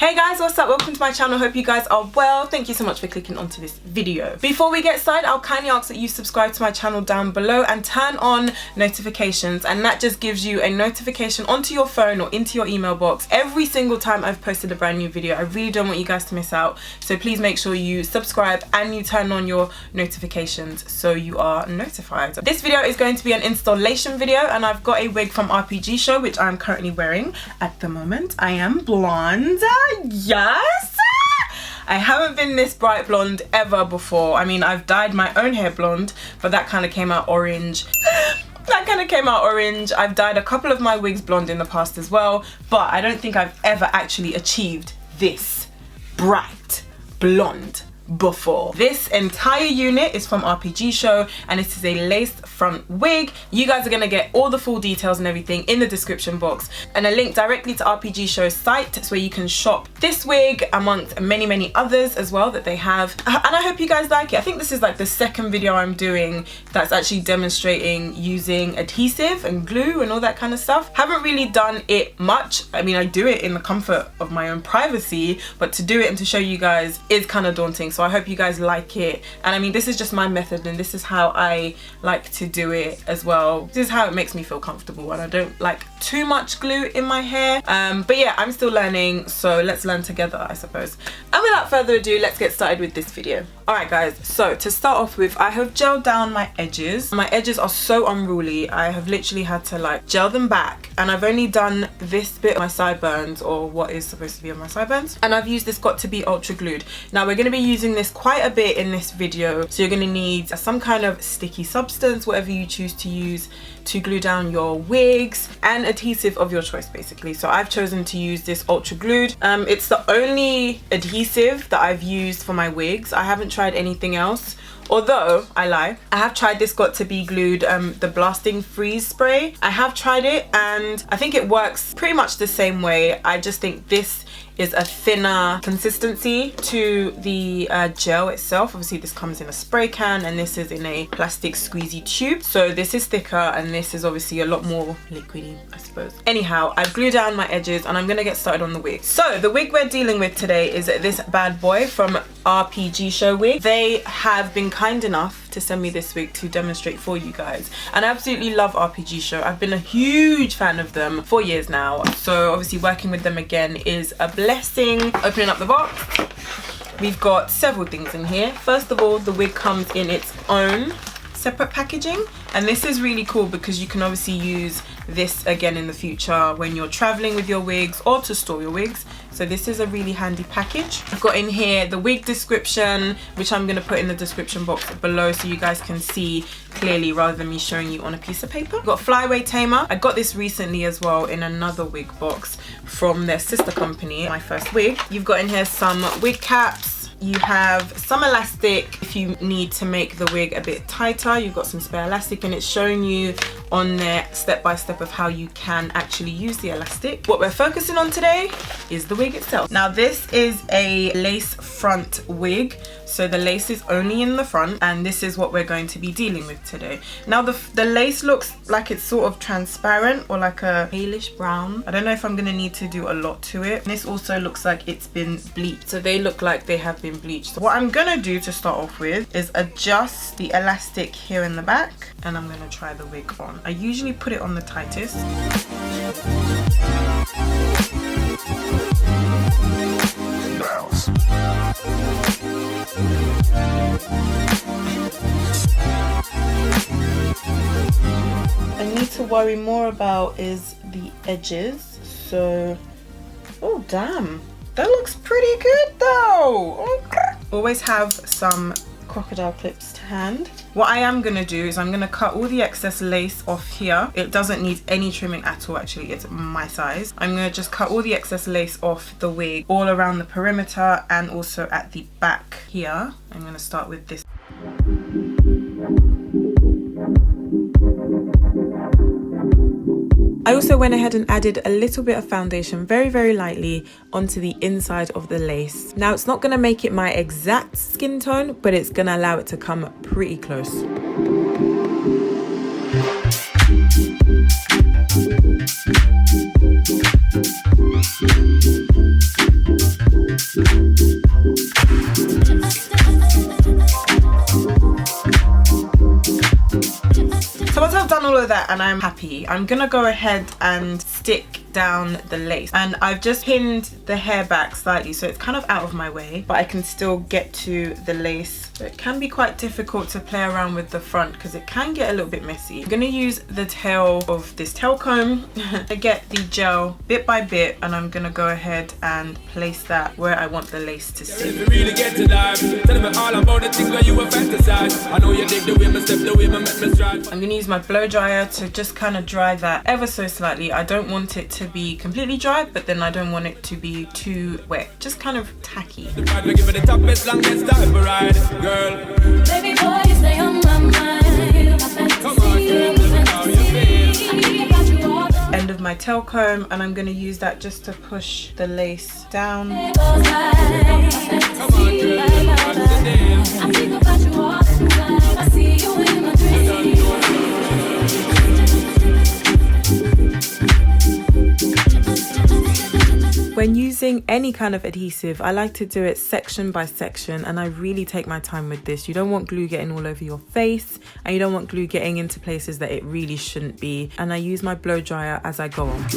Hey guys, what's up? Welcome to my channel. Hope you guys are well. Thank you so much for clicking onto this video. Before we get started, I'll kindly ask that you subscribe to my channel down below and turn on notifications, and that just gives you a notification onto your phone or into your email box every single time I've posted a brand new video. I really don't want you guys to miss out, so please make sure you subscribe and you turn on your notifications so you are notified. This video is going to be an installation video, and I've got a wig from Rpgshow which I'm currently wearing at the moment. I am blonde. Yes, I haven't been this bright blonde ever before. I mean, I've dyed my own hair blonde, but that kind of came out orange. I've dyed a couple of my wigs blonde in the past as well, but I don't think I've ever actually achieved this bright blonde before. This entire unit is from Rpgshow, and it is a laced front wig. You guys are gonna get all the full details and everything in the description box, and a link directly to Rpgshow's site where you can shop this wig amongst many others as well that they have. And I hope you guys like it. I think this is like the second video I'm doing that's actually demonstrating using adhesive and glue and all that kind of stuff. Haven't really done it much. I mean, I do it in the comfort of my own privacy, but to do it and to show you guys is kind of daunting. So I hope you guys like it, and I mean, this is just my method and this is how I like to do it as well. This is how it makes me feel comfortable, and I don't like too much glue in my hair, but yeah, I'm still learning, so let's learn together, I suppose. And without further ado, let's get started with this video. Alright guys, so to start off with, I have gelled down my edges. My edges are so unruly, I have literally had to like gel them back, and I've only done this bit of my sideburns, or what is supposed to be on my sideburns, and I've used this Got To Be Ultra Glued. Now we're going to be using this quite a bit in this video, so you're going to need some kind of sticky substance, whatever you choose to use, to glue down your wigs, and adhesive of your choice basically. So I've chosen to use this Ultra Glued. It's the only adhesive that I've used for my wigs. I haven't tried anything else, although I lie, I have tried this Got To Be Glued, the blasting freeze spray. I have tried it and I think it works pretty much the same way. I just think this is a thinner consistency to the gel itself. Obviously this comes in a spray can and this is in a plastic squeezy tube, so this is thicker and this is obviously a lot more liquidy, I suppose. Anyhow, I've glued down my edges and I'm gonna get started on the wig. So the wig we're dealing with today is this bad boy from Rpgshow Wig. They have been kind enough to send me this wig to demonstrate for you guys, and I absolutely love Rpgshow. I've been a huge fan of them for years now, so obviously working with them again is a blessing. Opening up the box, we've got several things in here. First of all, the wig comes in its own separate packaging, and this is really cool because you can obviously use this again in the future when you're traveling with your wigs or to store your wigs. So this is a really handy package. I've got in here the wig description, which I'm going to put in the description box below so you guys can see clearly rather than me showing you on a piece of paper. I've got Flyaway Tamer. I got this recently as well in another wig box from their sister company, My First Wig. You've got in here some wig caps. You have some elastic if you need to make the wig a bit tighter. You've got some spare elastic, and it's showing you on there step by step of how you can actually use the elastic. What we're focusing on today is the wig itself. Now this is a lace front wig, so the lace is only in the front, and this is what we're going to be dealing with today. Now the lace looks like it's sort of transparent or like a palish brown. I don't know if I'm gonna need to do a lot to it. This also looks like it's been bleached, so they look like they have been bleached. So what I'm gonna do to start off with is adjust the elastic here in the back, and I'm gonna try the wig on. I usually put it on the tightest. I need to worry more about is the edges. So, oh damn, that looks pretty good though. Okay. Always have some crocodile clips to hand. What I am gonna do is I'm gonna cut all the excess lace off here. It doesn't need any trimming at all, actually, it's my size. I'm gonna just cut all the excess lace off the wig all around the perimeter and also at the back here. I'm gonna start with this. I also went ahead and added a little bit of foundation very lightly onto the inside of the lace. Now it's not going to make it my exact skin tone, but it's going to allow it to come pretty close. all of that and I'm happy. I'm gonna go ahead and stick down the lace, and I've just pinned the hair back slightly so it's kind of out of my way, but I can still get to the lace. So it can be quite difficult to play around with the front because it can get a little bit messy. I'm gonna use the tail of this tail comb to get the gel bit by bit, and I'm gonna go ahead and place that where I want the lace to sit. I'm gonna use my blow dryer to just kind of dry that ever so slightly. I don't want it to be completely dry, but then I don't want it to be too wet, just kind of tacky. Baby boy, you stay on my mind. End of my tail comb, and I'm going to use that just to push the lace down. When using any kind of adhesive, I like to do it section by section, and I really take my time with this. You don't want glue getting all over your face, and you don't want glue getting into places that it really shouldn't be. And I use my blow dryer as I go on.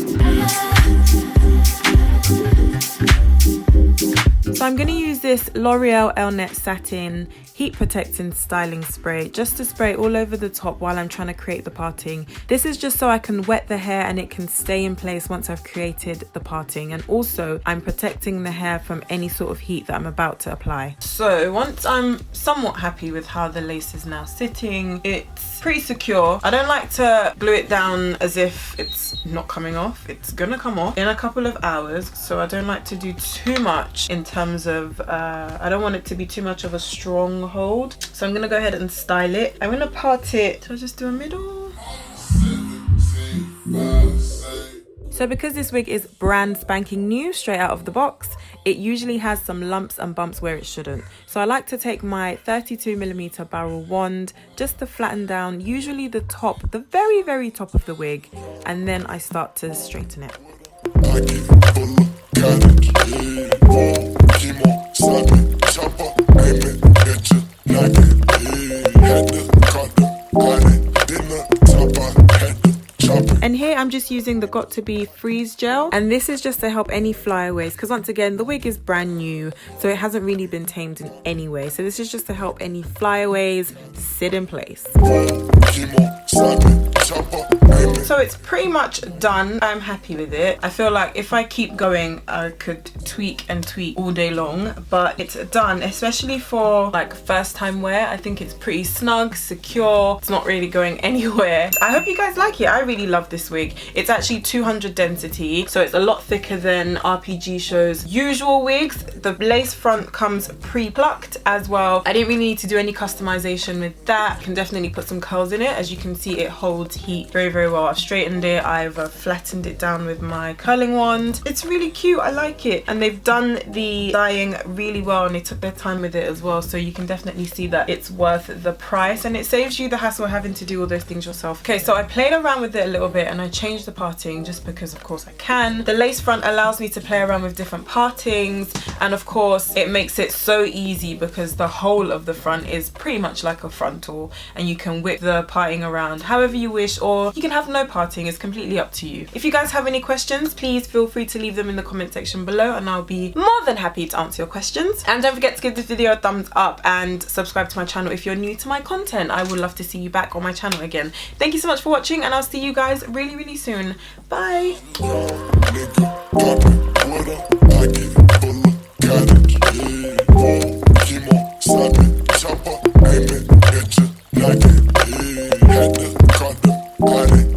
So I'm going to use this L'Oreal Elnet Satin Heat Protecting Styling Spray just to spray all over the top while I'm trying to create the parting. This is just so I can wet the hair and it can stay in place once I've created the parting, and also I'm protecting the hair from any sort of heat that I'm about to apply. So once I'm somewhat happy with how the lace is now sitting, it's pretty secure. I don't like to glue it down as if it's not coming off. It's gonna come off in a couple of hours, so I don't like to do too much in terms of I don't want it to be too much of a strong hold. So I'm gonna go ahead and style it. I'm gonna part it. So I just do a middle. So because this wig is brand spanking new straight out of the box, it usually has some lumps and bumps where it shouldn't. So I like to take my 32mm barrel wand just to flatten down usually the top, the very, very top of the wig, and then I start to straighten it. And here I'm just using the Got To Be Freeze Gel, and this is just to help any flyaways, because once again the wig is brand new, so it hasn't really been tamed in any way. So this is just to help any flyaways sit in place. So it's pretty much done. I'm happy with it. I feel like if I keep going I could tweak and tweak all day long, but it's done, especially for like first time wear. I think it's pretty snug, secure, it's not really going anywhere. I hope you guys like it. I really love this wig. It's actually 200 density, so it's a lot thicker than Rpgshow's usual wigs. The lace front comes pre-plucked as well. I didn't really need to do any customization with that. I can definitely put some curls in it. As you can see, it holds heat very, very well. I've straightened it, I've flattened it down with my curling wand. It's really cute, I like it. And they've done the dyeing really well, and they took their time with it as well, so you can definitely see that it's worth the price, and it saves you the hassle of having to do all those things yourself. Okay, so I played around with it a little bit and I changed the parting just because of course I can. The lace front allows me to play around with different partings, and of course it makes it so easy because the whole of the front is pretty much like a frontal, and you can whip the parting around however you wish, or you can have no parting. It's completely up to you. If you guys have any questions, please feel free to leave them in the comment section below, and I'll be more than happy to answer your questions. And don't forget to give this video a thumbs up and subscribe to my channel if you're new to my content. I would love to see you back on my channel again. Thank you so much for watching, and I'll see you guys really, really soon. Bye. Got it.